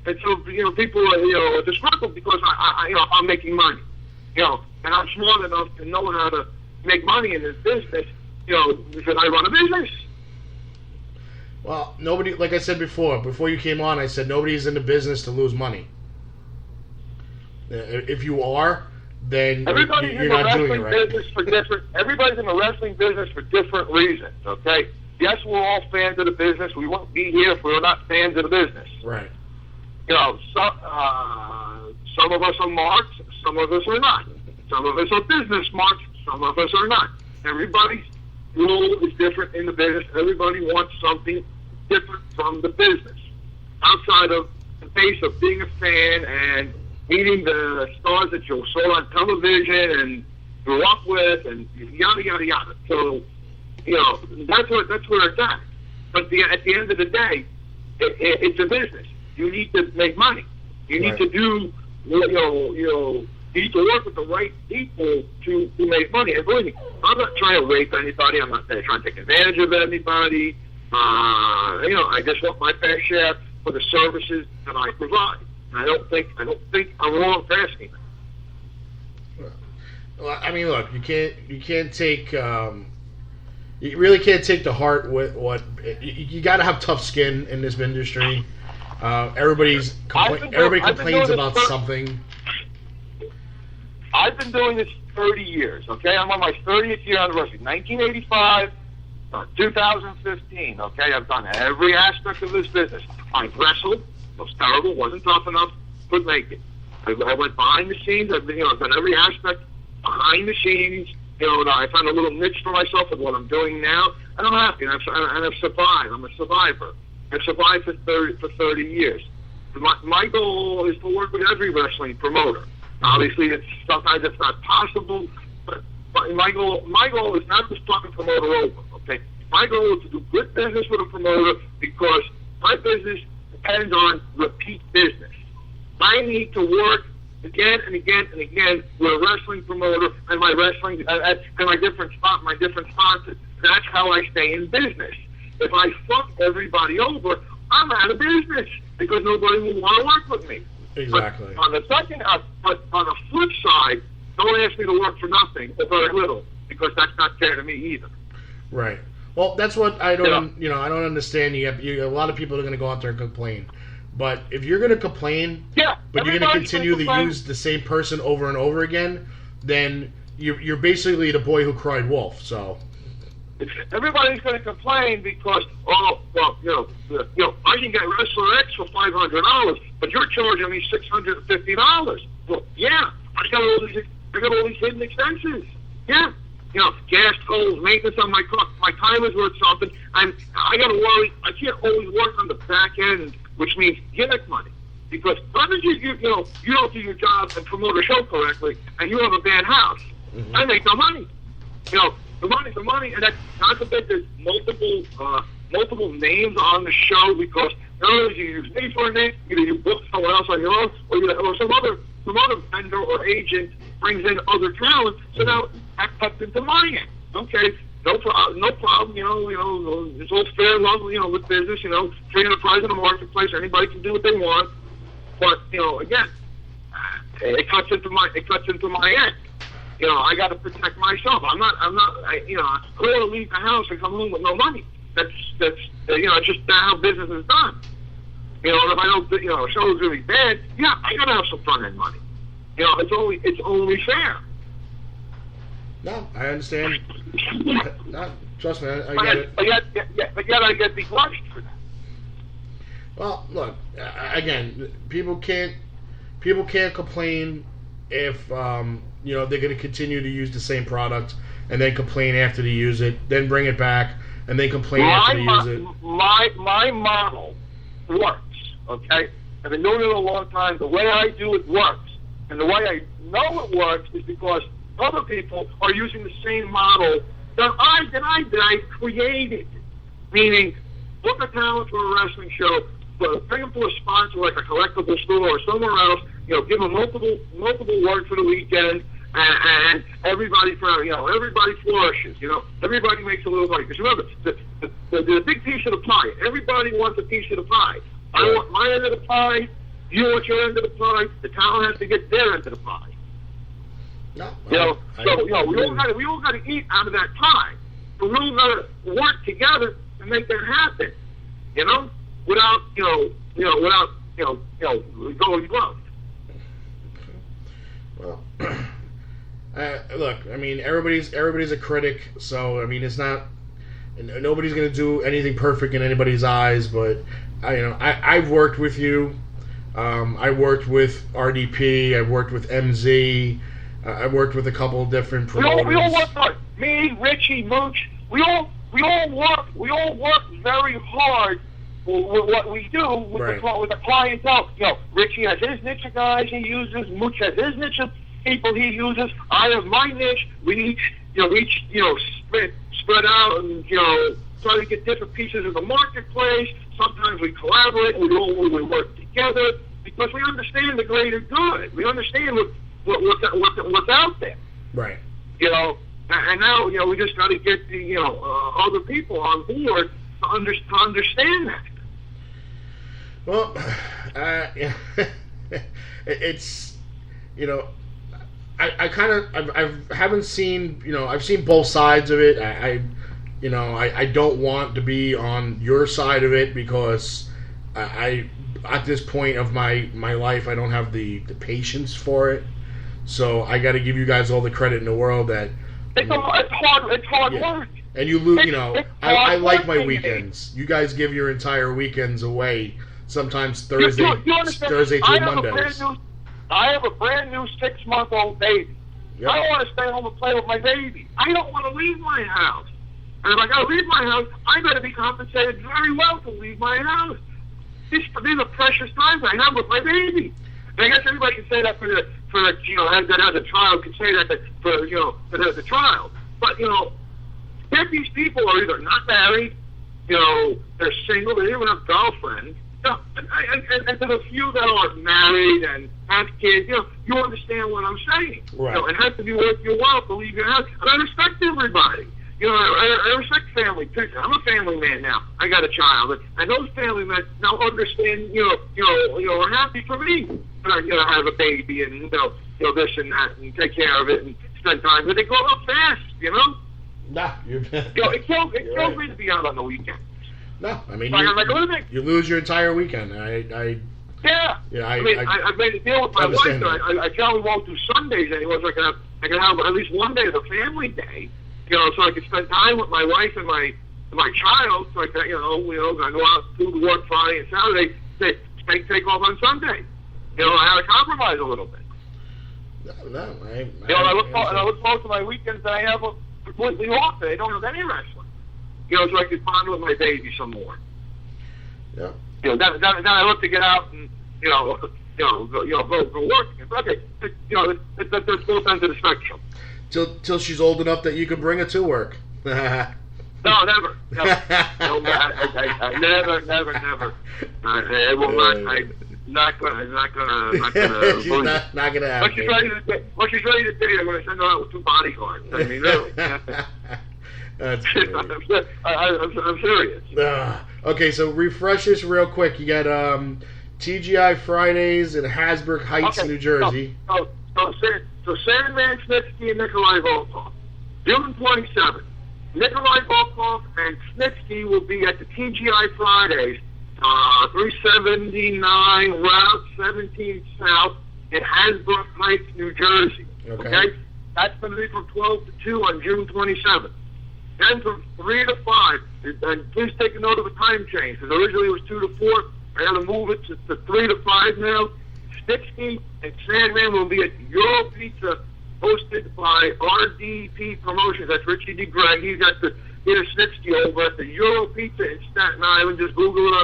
And so, people are, disgruntled because I'm making money, and I'm smart enough to know how to make money in this business, because I run a business. Well, nobody, like I said before you came on, I said nobody's in the business to lose money. If you are, then you're not doing it right. Everybody's in the wrestling business for different reasons, okay? Yes, we're all fans of the business. We won't be here if we're not fans of the business. Right. Some of us are marks, some of us are not. Some of us are business marks, some of us are not. Everybody's role is different in the business. Everybody wants something different from the business. Outside of the base of being a fan and meeting the stars that you saw on television and grew up with and yada, yada, yada. So, that's where it's at. But at the end of the day, it's a business. You need to make money. You need to do, you need to work with the right people to make money. And believe me, I'm not trying to rape anybody. I'm not trying to take advantage of anybody. I just want my fair share for the services that I provide. And I don't think I'm wrong for asking that. Well, I mean, look, you can't take. You really can't take to heart what you got to have tough skin in this industry. Everybody complains about something. I've been doing this 30 years, okay? I'm on my 30th year anniversary, 1985, 2015, okay? I've done every aspect of this business. I've wrestled, was terrible, wasn't tough enough, couldn't make it. I went behind the scenes, I've done every aspect behind the scenes. I found a little niche for myself with what I'm doing now, and I'm happy, and I've survived. I'm a survivor. I've survived for 30 years. My goal is to work with every wrestling promoter. Obviously, sometimes it's not possible, but my goal is not to start a promoter over, okay? My goal is to do good business with a promoter because my business depends on repeat business. I need to work again and again and again with a wrestling promoter and my different sponsors. That's how I stay in business. If I fuck everybody over, I'm out of business because nobody will want to work with me. Exactly. But on the flip side, don't ask me to work for nothing or very little because that's not fair to me either. Right. Well, that's what I don't. I don't understand. A lot of people are going to go out there and complain. But if you're going to complain, but you're going to continue to use the same person over and over again, then you're basically the boy who cried wolf. So everybody's going to complain because, I can get Wrestler X for $500, but you're charging me $650. Well, yeah, I got all these hidden expenses. Yeah. Gas tolls, maintenance on my car, my time is worth something. I got to worry. I can't always work on the back end, which means gimmick money. Because whether you don't do your job and promote a show correctly, and you have a bad house, I make no money. The money, and that's not to bet there's multiple names on the show because not only do you use me for a name, either you book someone else on your own, or some other vendor or agent brings in other talent. So now that cuts into my end. Okay, no problem. It's all fair and love, with business. Free enterprise in the marketplace. Anybody can do what they want. But again, it cuts into my end. I got to protect myself. I don't want to leave the house and come home with no money. That's just how business is done. And if I don't, a show is really bad, I got to have some front end money. It's only fair. No, I understand. No, trust me, I get it. But yet I get begrudged for that. Well, look, again, people can't complain if they're going to continue to use the same product and then complain after they use it, then bring it back and then complain after they use it. My model works. Okay, I've been doing it a long time. The way I do it works, and the way I know it works is because other people are using the same model that I created. Meaning, book a talent for a wrestling show, but bring them to a sponsor like a collectible store or somewhere else. Give them multiple work for the weekend, and everybody flourishes. Everybody makes a little money. Because remember, the big piece of the pie. Everybody wants a piece of the pie. I want my end of the pie. You want your end of the pie, the town has to get their end of the pie. No, we all got to eat out of that pie. So we all got to work together to make that happen. Without going glove. Well, look, I mean, everybody's a critic, so I mean, it's not. Nobody's gonna do anything perfect in anybody's eyes, but I've worked with you. I worked with RDP. I've worked with MZ. I've worked with a couple of different promoters. We all work hard. Me, Richie, Mooch. We all work very hard with what we do with the clientele. Richie has his niche of guys he uses. Mooch has his niche of people he uses. I have my niche. We each spread out and try to get different pieces of the marketplace. Sometimes we collaborate. We work together because we understand the greater good. We understand what's out there. Right. And now we just got to get the other people on board to understand that. Well, it's I kind of I haven't seen I've seen both sides of it. I don't want to be on your side of it because I at this point of my life I don't have the patience for it. So I got to give you guys all the credit in the world that it's hard work. And you lose. I like my weekends. You guys give your entire weekends away. Sometimes Thursday through Mondays. I have a brand new 6-month-old baby. Yep. I don't want to stay home and play with my baby. I don't want to leave my house. And if I got to leave my house, I better be compensated very well to leave my house. These are precious times I have with my baby. And I guess everybody can say that for that has a child can say that for the child. But if these people are either not married, they're single, they don't even have girlfriends. And to the few that are married and have kids, you understand what I'm saying. Right. It has to be worth your while to leave your house. And I respect everybody. I respect family too. I'm a family man now. I got a child, and those family men now understand. Are happy for me. I have a baby, and this and that, and take care of it, and spend time. But they grow up fast, Nah, it kills me to be out on the weekend. No, I mean you lose your entire weekend. I made a deal with my wife. I generally won't do Sundays anymore, so I can have at least one day of the family day. So I can spend time with my wife and my child. So I can, I go out to work Friday and Saturday. Take off on Sunday. I had to compromise a little bit. I look forward to my weekends that I have completely off. I don't have any wrestling. So I can bond with my baby some more. Yeah. Then I look to get out and go work. Okay. There's both ends of the spectrum. Till she's old enough that you can bring her to work. No, never. No, I never. I will not. Not gonna. She's not gonna have. When she's ready to date, I'm gonna send her out with 2 bodyguards. I mean, really. That's great. I'm serious. Okay, so refresh this real quick. You got TGI Fridays in Hasbrook Heights, New Jersey. So Sandman, Snitsky, and Nikolai Volkov. June 27th. Nikolai Volkov and Snitsky will be at the TGI Fridays, 379 Route 17 South in Hasbrook Heights, New Jersey. Okay? That's going to be from 12 to 2 on June 27th. Then from 3 to 5, and please take a note of the time change, because originally it was 2 to 4. I got to move it to 3 to 5 now. Snitsky and Sandman will be at Euro Pizza, hosted by RDP Promotions. That's Richie D. Gregg. He's got the Snitsky over at the Euro Pizza in Staten Island. Just Google it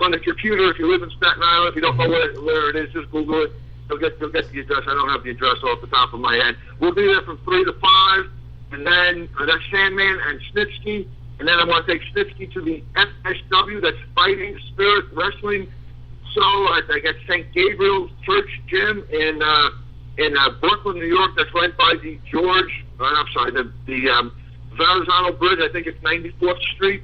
on the computer if you live in Staten Island. If you don't know where it is, just Google it. You'll get the address. I don't have the address off the top of my head. We'll be there from 3 to 5, and then that's Sandman and Snitsky. And then I want to take Snitsky to the FSW, that's Fighting Spirit Wrestling. So I got St. Gabriel's Church Gym in Brooklyn, New York. That's right by the Verrazano Bridge. I think it's 94th Street.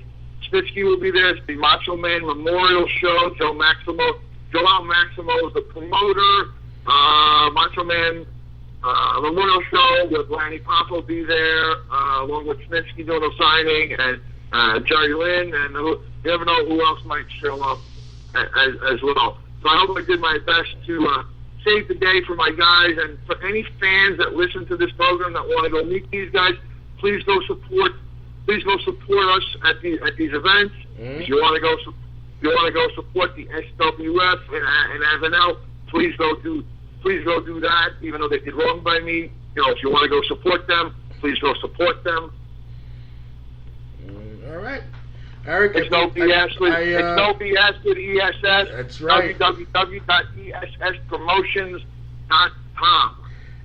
Snitsky will be there. It's the Macho Man Memorial Show. Joe Maximo Joel Maximo is the promoter. Macho Man Memorial Show with Lanny Pop will be there, along with Snitsky doing a signing, and Jerry Lynn, and you never know who else might show up as well. So I hope I did my best to save the day for my guys, and for any fans that listen to this program that want to go meet these guys, please go support us at these events. If you want to go support the SWF in Avenel, please go do that. Even though they did wrong by me, if you want to go support them, please go support them. All right, Eric. It's no BS with ESS. That's right. www.esspromotions.com.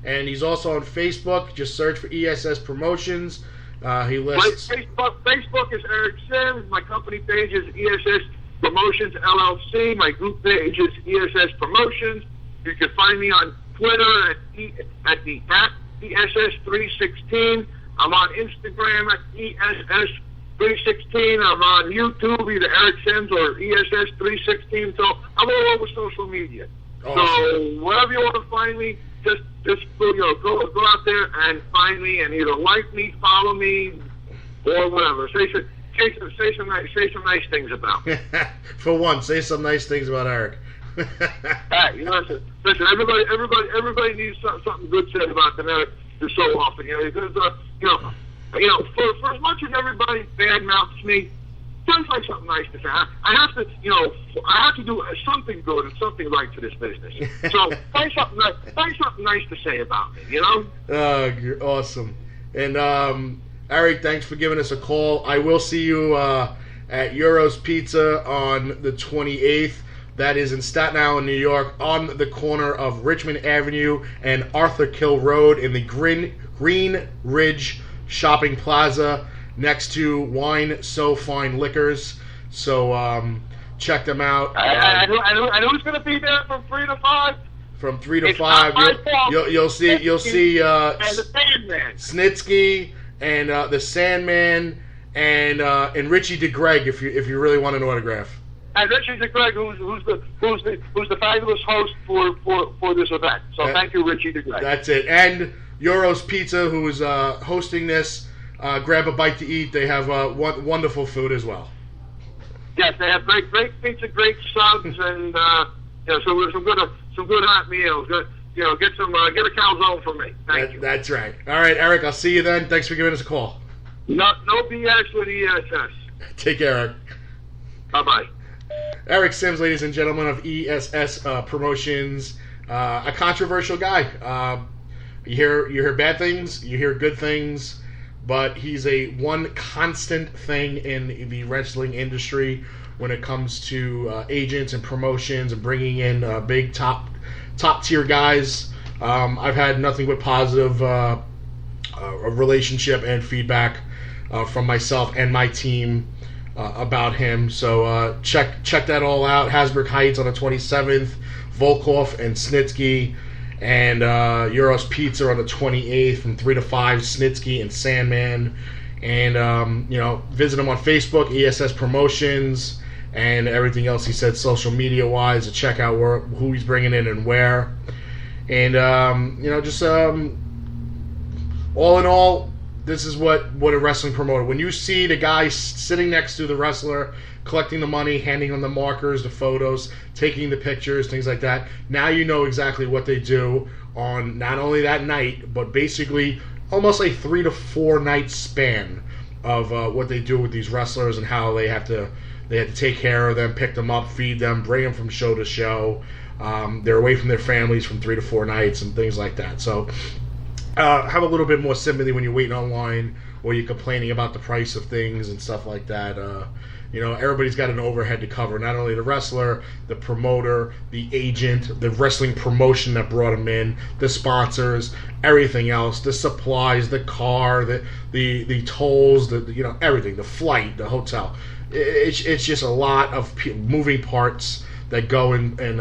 And he's also on Facebook. Just search for ESS Promotions. He lists. Facebook is Eric Sims. My company page is ESS Promotions LLC. My group page is ESS Promotions. You can find me on Twitter at ESS316. I'm on Instagram at ESS316. I'm on YouTube, either Eric Sims or ESS316. So I'm all over social media. Awesome. So wherever you want to find me, just go out there and find me, and either like me, follow me, or whatever. Say some nice things about me. For once, say some nice things about Eric. Hey, listen. Everybody needs something good said about them so often. Because for as much as everybody badmouths me, just like something nice to say. I have to do something good and something right to this business. So find something nice to say about me. You're awesome. And Eric, thanks for giving us a call. I will see you at Euro's Pizza on the 28th. That is in Staten Island, New York, on the corner of Richmond Avenue and Arthur Kill Road in the Green Ridge Shopping Plaza, next to Wine So Fine Liquors. So check them out. I know who's going to be there from 3 to 5. From 3 to 5, you'll see and the Sandman, Snitsky, and the Sandman, and Richie DeGreg if you really want an autograph. And Richie DeGreg, who's the fabulous host for this event. So thank you, Richie DeGreg. That's it. And Euro's Pizza, who is hosting this. Grab a bite to eat. They have wonderful food as well. Yes, they have great pizza, great subs, and some good hot meals. Get a calzone for me. Thank you. That's right. All right, Eric. I'll see you then. Thanks for giving us a call. No BS with ESS. Take care, Eric. Bye-bye. Eric Sims, ladies and gentlemen, of ESS Promotions. A controversial guy. You hear bad things, you hear good things, but he's one constant thing in the wrestling industry when it comes to agents and promotions and bringing in big top tier guys. I've had nothing but positive relationship and feedback from myself and my team about him. So check that all out. Hasbrook Heights on the 27th, Volkov and Snitsky, and Euro's Pizza on the 28th from 3 to 5, Snitsky and Sandman. And visit him on Facebook, ESS Promotions, and everything else he said social media wise, to check out who he's bringing in and where. And all in all, this is what a wrestling promoter, when you see the guy sitting next to the wrestler, collecting the money, handing them the markers, the photos, taking the pictures, things like that, now you know exactly what they do on not only that night, but basically almost a 3 to 4 night span of what they do with these wrestlers and how they have to take care of them, pick them up, feed them, bring them from show to show. They're away from their families from 3 to 4 nights and things like that. So have a little bit more sympathy when you're waiting online or you're complaining about the price of things and stuff like that. Everybody's got an overhead to cover. Not only the wrestler, the promoter, the agent, the wrestling promotion that brought him in, the sponsors, everything else, the supplies, the car, the tolls, everything, the flight, the hotel. It's just a lot of moving parts that go in and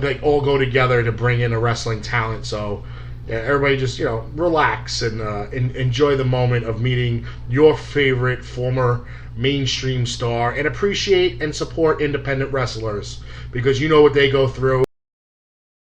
they all go together to bring in a wrestling talent. So everybody just, relax and enjoy the moment of meeting your favorite former mainstream star, and appreciate and support independent wrestlers, because you know what they go through.